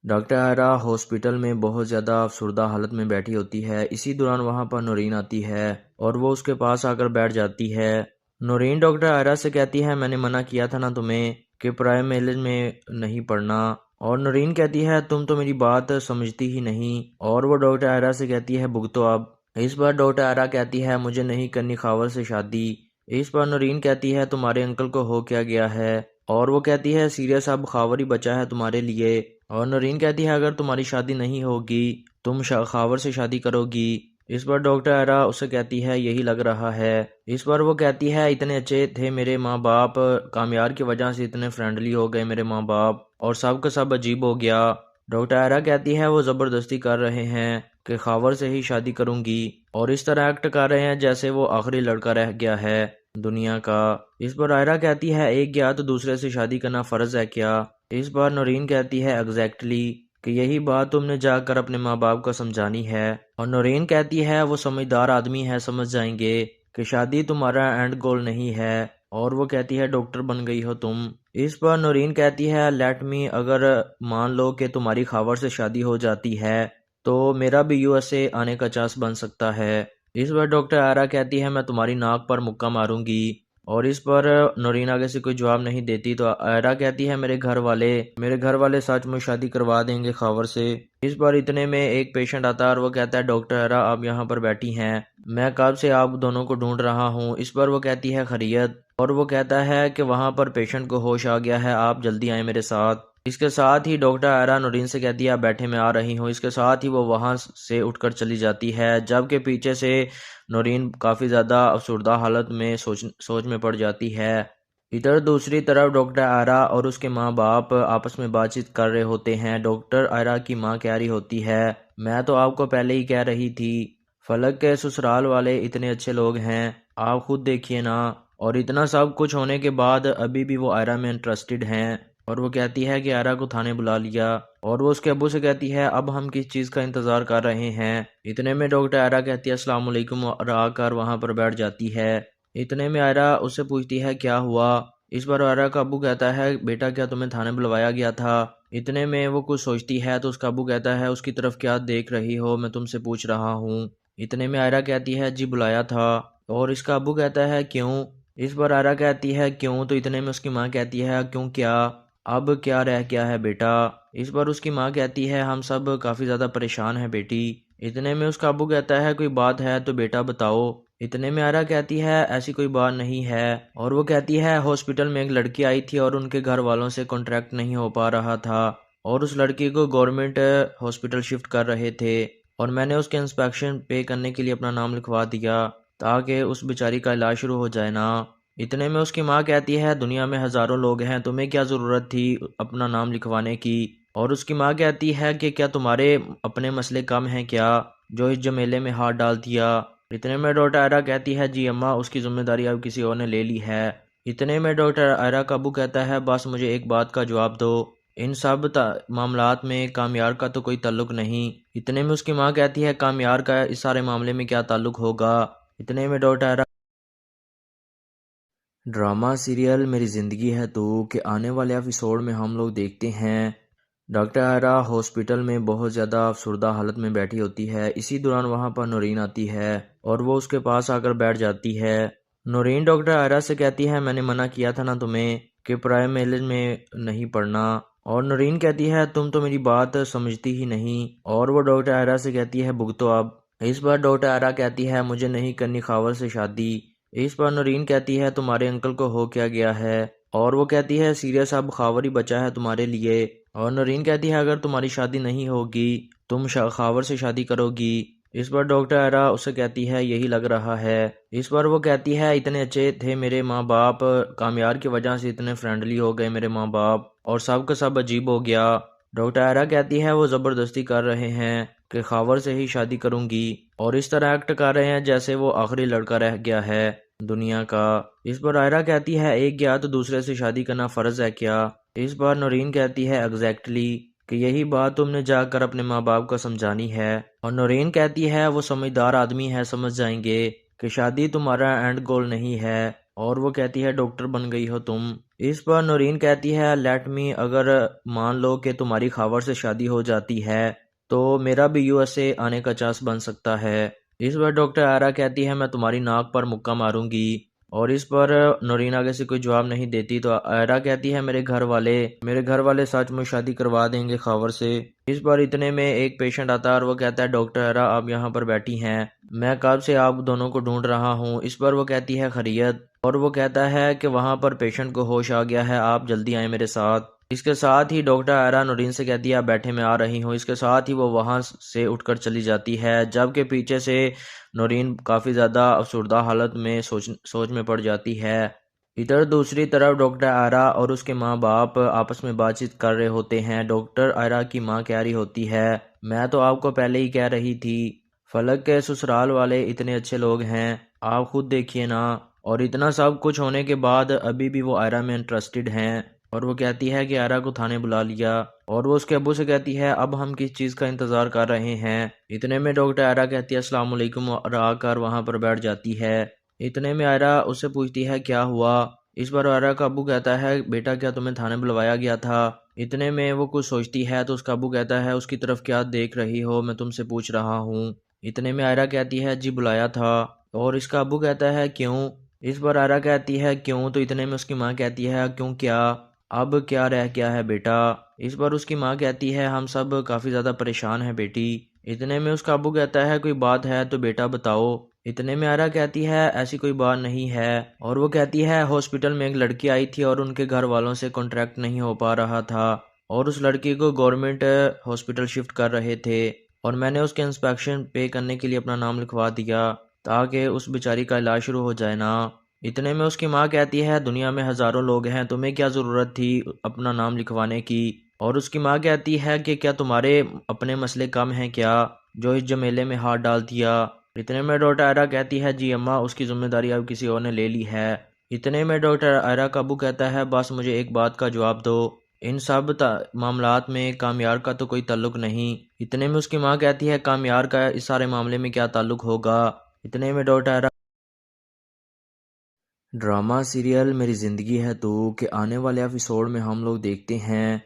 डॉक्टर आयरा हॉस्पिटल में बहुत ज़्यादा अफसुर्दा हालत में बैठी होती है। इसी दौरान वहाँ पर नौरीन आती है और वो उसके पास आकर बैठ जाती है। नौरीन डॉक्टर आयरा से कहती है मैंने मना किया था ना तुम्हें कि प्राइम मेलेज में नहीं पढ़ना। और नौरीन कहती है तुम तो मेरी बात समझती ही नहीं, और वो डॉक्टर आयरा से कहती है भुगतो अब। इस बार डॉक्टर आयरा कहती है मुझे नहीं करनी खावर से शादी। इस पर नौरीन कहती है तुम्हारे अंकल को हो क्या गया है, और वो कहती है सीरियस अब खावर ही बचा है तुम्हारे लिए। और नौरीन कहती है अगर तुम्हारी शादी नहीं होगी तुम खावर से शादी करोगी। इस पर डॉक्टर आयरा उससे कहती है यही लग रहा है। इस पर वो कहती है इतने अच्छे थे मेरे माँ बाप, कामयार की वजह से इतने फ्रेंडली हो गए मेरे माँ बाप, और सब का सब अजीब हो गया। डॉक्टर आयरा कहती है वो ज़बरदस्ती कर रहे हैं कि खावर से ही शादी करूंगी, और इस तरह एक्ट कर रहे हैं जैसे वो आखिरी लड़का रह गया है दुनिया का। इस पर आयरा कहती है एक गया तो दूसरे से शादी करना फ़र्ज है क्या। इस बार नौरीन कहती है एग्जैक्टली कि यही बात तुमने जाकर अपने माँ बाप को समझानी है। और नौरीन कहती है वो समझदार आदमी है, समझ जाएंगे कि शादी तुम्हारा एंड गोल नहीं है, और वो कहती है डॉक्टर बन गई हो तुम। इस पर नौरीन कहती है लेट मी, अगर मान लो कि तुम्हारी खावर से शादी हो जाती है तो मेरा भी यूएसए आने का चांस बन सकता है। इस पर डॉक्टर आयरा कहती है मैं तुम्हारी नाक पर मुक्का मारूंगी, और इस पर नौरीन आगे से कोई जवाब नहीं देती तो आयरा कहती है मेरे घर वाले सच में शादी करवा देंगे खावर से। इस पर इतने में एक पेशेंट आता है और वो कहता है डॉक्टर आयरा आप यहाँ पर बैठी हैं, मैं कब से आप दोनों को ढूंढ रहा हूँ। इस पर वो कहती है खैरियत, और वो कहता है कि वहाँ पर पेशेंट को होश आ गया है, आप जल्दी आए मेरे साथ। इसके साथ ही डॉक्टर आयरा नूरीन से कहती है आप बैठे, मैं आ रही हूँ। इसके साथ ही वो वहाँ से उठकर चली जाती है, जबकि पीछे से नूरीन काफ़ी ज़्यादा अफसुर्दा हालत में सोच में पड़ जाती है। इधर दूसरी तरफ डॉक्टर आयरा और उसके माँ बाप आपस में बातचीत कर रहे होते हैं। डॉक्टर आयरा की माँ कह रही होती है, मैं तो आपको पहले ही कह रही थी, फलक के ससुराल वाले इतने अच्छे लोग हैं, आप खुद देखिए ना। और इतना सब कुछ होने के बाद अभी भी वो आयरा में इंटरेस्टेड हैं। और वो कहती है कि आयरा को थाने बुला लिया। और वो उसके अब्बू से कहती है अब हम किस चीज़ का इंतज़ार कर रहे हैं। इतने में डॉक्टर आयरा कहती है अस्सलाम वालेकुम और आकर वहाँ पर बैठ जाती है। इतने में आयरा उससे पूछती है क्या हुआ। इस बार आयरा का अब्बू कहता है बेटा क्या तुम्हें थाने बुलवाया गया था। इतने में वो कुछ सोचती है तो उसका अब्बू कहता है उसकी तरफ क्या देख रही हो, मैं तुमसे पूछ रहा हूँ। इतने में आयरा कहती है जी बुलाया था। और इसका अब्बू कहता है क्यों। इस बार आयरा कहती है क्यों, तो इतने में उसकी माँ कहती है क्यों क्या, अब क्या रह गया है बेटा। इस बार उसकी माँ कहती है हम सब काफ़ी ज़्यादा परेशान हैं बेटी। इतने में उसका अब्बू कहता है कोई बात है तो बेटा बताओ। इतने में आयरा कहती है ऐसी कोई बात नहीं है। और वो कहती है हॉस्पिटल में एक लड़की आई थी और उनके घर वालों से कॉन्ट्रैक्ट नहीं हो पा रहा था और उस लड़की को गवर्नमेंट हॉस्पिटल शिफ्ट कर रहे थे और मैंने उसके इंस्पेक्शन पे करने के लिए अपना नाम लिखवा दिया ताकि उस बेचारी का इलाज शुरू हो जाए ना। इतने में उसकी माँ कहती है दुनिया में हज़ारों लोग हैं, तुम्हें क्या ज़रूरत थी अपना नाम लिखवाने की। और उसकी माँ कहती है कि क्या तुम्हारे अपने मसले कम हैं क्या जो इस झमेले में हाथ डाल दिया। इतने में डॉक्टर आयरा कहती है जी अम्मा उसकी जिम्मेदारी अब किसी और ने ले ली है। इतने में डॉक्टर आयरा का अब्बू कहता है बस मुझे एक बात का जवाब दो, इन सब मामलात में कामयार का तो कोई ताल्लुक नहीं। इतने में उसकी माँ कहती है कामयार का इस सारे मामले में क्या ताल्लुक होगा। इतने में डॉक्टर आयरा ड्रामा सीरियल मेरी ज़िंदगी है तो के आने वाले एपिसोड में हम लोग देखते हैं डॉक्टर आयरा हॉस्पिटल में बहुत ज़्यादा अफसुर्दा हालत में बैठी होती है। इसी दौरान वहाँ पर नूरीन आती है और वो उसके पास आकर बैठ जाती है। नूरीन डॉक्टर आयरा से कहती है मैंने मना किया था ना तुम्हें कि प्राइम मेलेज में नहीं पढ़ना। और नूरीन कहती है तुम तो मेरी बात समझती ही नहीं। और वो डॉक्टर आयरा से कहती है भुगतो अब। इस बार डॉक्टर आयरा कहती है मुझे नहीं करनी खावर से शादी। इस पर नूरीन कहती है तुम्हारे अंकल को हो क्या गया है। और वो कहती है सीरियस अब खावर ही बचा है तुम्हारे लिए। और नूरीन कहती है अगर तुम्हारी शादी नहीं होगी तुम खावर से शादी करोगी। इस पर डॉक्टर आयरा उसे कहती है यही लग रहा है। इस पर वो कहती है इतने अच्छे थे मेरे माँ बाप, कामयार की वजह से इतने फ्रेंडली हो गए मेरे माँ बाप और सब का सब अजीब हो गया। डॉक्टर आयरा कहती है वो ज़बरदस्ती कर रहे हैं कि खावर से ही शादी करूंगी और इस तरह एक्ट कर रहे हैं जैसे वो आखिरी लड़का रह गया है दुनिया का। इस पर आयरा कहती है एक गया तो दूसरे से शादी करना फ़र्ज है क्या। इस बार नूरीन कहती है एग्जैक्टली कि यही बात तुमने जाकर अपने माँ बाप को समझानी है। और नूरीन कहती है वो समझदार आदमी है, समझ जाएंगे कि शादी तुम्हारा एंड गोल नहीं है। और वो कहती है डॉक्टर बन गई हो तुम। इस पर नूरीन कहती है लेट मी, अगर मान लो कि तुम्हारी खावर से शादी हो जाती है तो मेरा भी यूएसए आने का चांस बन सकता है। इस बार डॉक्टर आयरा कहती है मैं तुम्हारी नाक पर मुक्का मारूंगी। और इस पर नूरीन आगे से कोई जवाब नहीं देती तो आयरा कहती है मेरे घर वाले सच में शादी करवा देंगे खावर से। इस बार इतने में एक पेशेंट आता है और वो कहता है डॉक्टर आयरा आप यहाँ पर बैठी हैं, मैं कब से आप दोनों को ढूंढ रहा हूँ। इस पर वो कहती है खैरियत। और वो कहता है कि वहाँ पर पेशेंट को होश आ गया है, आप जल्दी आए मेरे साथ। इसके साथ ही डॉक्टर आयरा नूरीन से कहती है आप बैठे, मैं आ रही हूँ। इसके साथ ही वो वहाँ से उठकर चली जाती है, जबकि पीछे से नूरीन काफ़ी ज़्यादा अफसुर्दा हालत में सोच में पड़ जाती है। इधर दूसरी तरफ डॉक्टर आयरा और उसके माँ बाप आपस में बातचीत कर रहे होते हैं। डॉक्टर आयरा की माँ कह रही होती है मैं तो आपको पहले ही कह रही थी, फलक के ससुराल वाले इतने अच्छे लोग हैं, आप खुद देखिए ना। और इतना सब कुछ होने के बाद अभी भी वो आयरा में इंटरेस्टेड हैं। और वो कहती है कि आयरा को थाने बुला लिया। और वो उसके अब्बू से कहती है अब हम किस चीज़ का इंतज़ार कर रहे हैं। इतने में डॉक्टर आयरा कहती है अस्सलाम वालेकुम और आकर वहाँ पर बैठ जाती है। इतने में आयरा उससे पूछती है क्या हुआ। इस बार आयरा का अब्बू कहता है बेटा क्या तुम्हें थाने बुलवाया गया था। इतने में वो कुछ सोचती है तो उसका अब्बू कहता है उसकी तरफ क्या देख रही हो, मैं तुमसे पूछ रहा हूँ। इतने में आयरा कहती है जी बुलाया था। और इसका अब्बू कहता है क्यों। इस बार आयरा कहती है क्यों, तो इतने में उसकी माँ कहती है क्यों क्या, अब क्या रह गया है बेटा। इस बार उसकी माँ कहती है हम सब काफ़ी ज़्यादा परेशान हैं बेटी। इतने में उसका अब्बू कहता है कोई बात है तो बेटा बताओ। इतने में आयरा कहती है ऐसी कोई बात नहीं है। और वो कहती है हॉस्पिटल में एक लड़की आई थी और उनके घर वालों से कॉन्ट्रैक्ट नहीं हो पा रहा था और उस लड़की को गवर्नमेंट हॉस्पिटल शिफ्ट कर रहे थे और मैंने उसके इंस्पेक्शन पे करने के लिए अपना नाम लिखवा दिया ताकि उस बेचारी का इलाज शुरू हो जाए ना। इतने में उसकी माँ कहती है दुनिया में हज़ारों लोग हैं, तुम्हें क्या ज़रूरत थी अपना नाम लिखवाने की। और उसकी माँ कहती है कि क्या तुम्हारे अपने मसले कम हैं क्या जो इस झमेले में हाथ डाल दिया। इतने में डॉक्टर आयरा कहती है जी अम्मा, उसकी जिम्मेदारी अब किसी और ने ले ली है। इतने में डॉक्टर आयरा का अब्बू कहता है बस मुझे एक बात का जवाब दो, इन सब मामलात में कामयार का तो कोई ताल्लुक नहीं। इतने में उसकी माँ कहती है कामयार का इस सारे मामले में क्या ताल्लुक होगा। इतने में डॉक्टर आयरा ड्रामा सीरियल मेरी ज़िंदगी है तो के आने वाले एपिसोड में हम लोग देखते हैं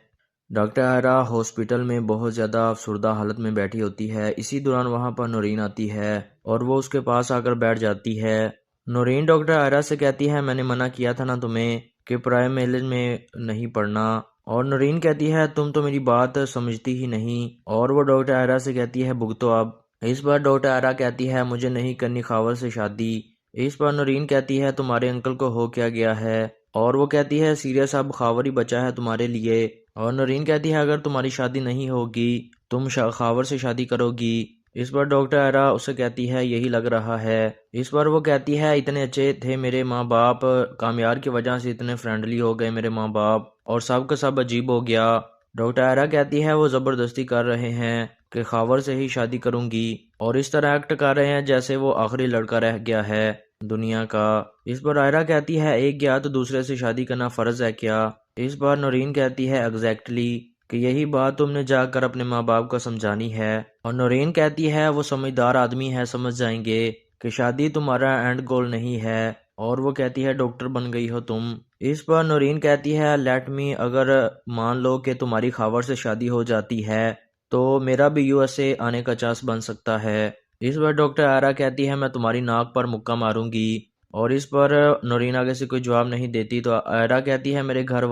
डॉक्टर आयरा हॉस्पिटल में बहुत ज़्यादा अफसरदा हालत में बैठी होती है। इसी दौरान वहाँ पर नौरीन आती है और वो उसके पास आकर बैठ जाती है। नौरीन डॉक्टर आयरा से कहती है मैंने मना किया था ना तुम्हें कि प्राइम मेलेज में नहीं पढ़ना। और नौरीन कहती है तुम तो मेरी बात समझती ही नहीं। और वो डॉक्टर आयरा से कहती है भुगतो अब। इस बार डॉक्टर आयरा कहती है मुझे नहीं करनी खावर से शादी। इस पर नौरीन कहती है तुम्हारे अंकल को हो क्या गया है। और वो कहती है सीरियस अब खावर ही बचा है तुम्हारे लिए। और नौरीन कहती है अगर तुम्हारी शादी नहीं होगी तुम खावर से शादी करोगी। इस पर डॉक्टर आयरा उसे कहती है यही लग रहा है। इस पर वो कहती है इतने अच्छे थे मेरे माँ बाप, कामयार की वजह से इतने फ्रेंडली हो गए मेरे माँ बाप और सब का सब अजीब हो गया। डॉक्टर आयरा कहती है वो ज़बरदस्ती कर रहे हैं कि खावर से ही शादी करूंगी और इस तरह एक्ट कर रहे हैं जैसे वो आखिरी लड़का रह गया है दुनिया का। इस पर आयरा कहती है एक गया तो दूसरे से शादी करना फ़र्ज है क्या। इस बार नौरीन कहती है एग्जैक्टली कि यही बात तुमने जाकर अपने माँ बाप को समझानी है। और नौरीन कहती है वो समझदार आदमी है, समझ जाएंगे कि शादी तुम्हारा एंड गोल नहीं है। और वो कहती है डॉक्टर बन गई हो तुम। इस पर नौरीन कहती है लेट मी, अगर मान लो कि तुम्हारी खावर से शादी हो जाती है तो मेरा भी यूएसए आने का चांस बन सकता है। इस बार डॉक्टर आयरा कहती है मैं तुम्हारी नाक पर मुक्का मारूंगी। और इस पर नौरीन आगे से कोई जवाब नहीं देती तो आयरा कहती है मेरे घर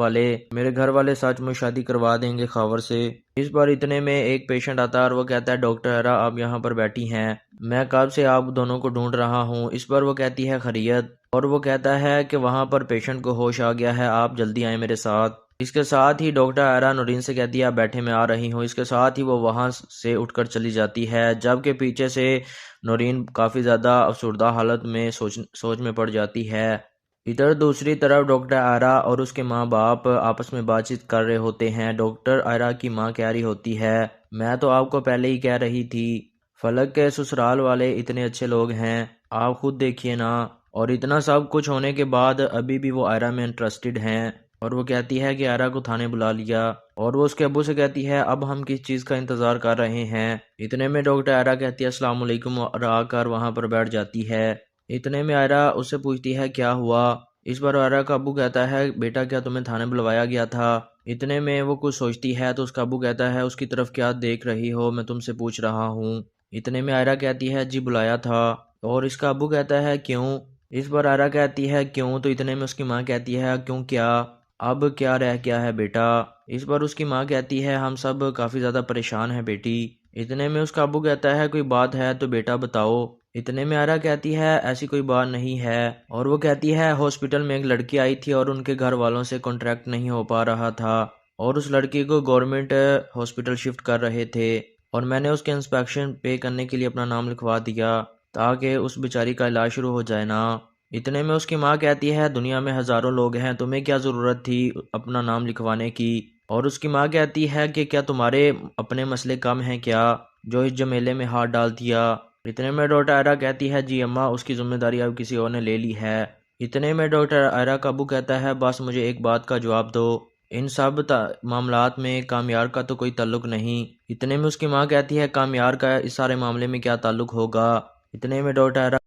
वाले सच में शादी करवा देंगे खावर से। इस बार इतने में एक पेशेंट आता है और वो कहता है डॉक्टर आयरा आप यहाँ पर बैठी हैं, मैं कब से आप दोनों को ढूंढ रहा हूँ। इस पर वो कहती है खैरियत। और वो कहता है कि वहाँ पर पेशेंट को होश आ गया है, आप जल्दी आए मेरे साथ। इसके साथ ही डॉक्टर आयरा नौरीन से कहती है आप बैठे मैं आ रही हूँ। इसके साथ ही वो वहाँ से उठकर चली जाती है जबकि पीछे से नौरीन काफ़ी ज़्यादा अफसरदा हालत में सोच में पड़ जाती है। इधर दूसरी तरफ डॉक्टर आयरा और उसके माँ बाप आपस में बातचीत कर रहे होते हैं। डॉक्टर आयरा की माँ कह रही होती है मैं तो आपको पहले ही कह रही थी फलक के ससुराल वाले इतने अच्छे लोग हैं, आप खुद देखिए ना। और इतना सब कुछ होने के बाद अभी भी वो आयरा में इंटरेस्टेड हैं। और वो कहती है कि आयरा को थाने बुला लिया। और वो उसके अब्बू से कहती है अब हम किस चीज़ का इंतज़ार कर रहे हैं। इतने में डॉक्टर आयरा कहती है अस्सलाम वालेकुम और आकर वहाँ पर बैठ जाती है। इतने में आयरा उससे पूछती है क्या हुआ। इस बार आयरा का अब्बू कहता है बेटा क्या तुम्हें थाने बुलवाया गया था। इतने में वो कुछ सोचती है तो उसका अब्बू कहता है उसकी तरफ क्या देख रही हो, मैं तुमसे पूछ रहा हूँ। इतने में आयरा कहती है जी बुलाया था। और इसका अब्बू कहता है क्यों। इस बार आयरा कहती है क्यों, तो इतने में उसकी माँ कहती है क्यों क्या, अब क्या रह गया है बेटा। इस बार उसकी माँ कहती है हम सब काफ़ी ज़्यादा परेशान हैं बेटी। इतने में उसका अब्बू कहता है कोई बात है तो बेटा बताओ। इतने में आयरा कहती है ऐसी कोई बात नहीं है। और वो कहती है हॉस्पिटल में एक लड़की आई थी और उनके घर वालों से कॉन्ट्रैक्ट नहीं हो पा रहा था और उस लड़की को गवर्नमेंट हॉस्पिटल शिफ्ट कर रहे थे और मैंने उसके इंस्पेक्शन पे करने के लिए अपना नाम लिखवा दिया ताकि उस बेचारी का इलाज शुरू हो जाए ना। इतने में उसकी माँ कहती है दुनिया में हज़ारों लोग हैं, तुम्हें क्या ज़रूरत थी अपना नाम लिखवाने की। और उसकी माँ कहती है कि क्या तुम्हारे अपने मसले कम हैं क्या जो इस झमेले में हाथ डाल दिया। इतने में डॉक्टर आयरा कहती है जी अम्मा, उसकी जिम्मेदारी अब किसी और ने ले ली है। इतने में डॉक्टर आयरा का अब्बू कहता है बस मुझे एक बात का जवाब दो, इन सब मामलात में कामयार का तो कोई ताल्लुक नहीं। इतने में उसकी माँ कहती है कामयार का इस सारे मामले में क्या ताल्लुक होगा। इतने में डॉक्टर आयरा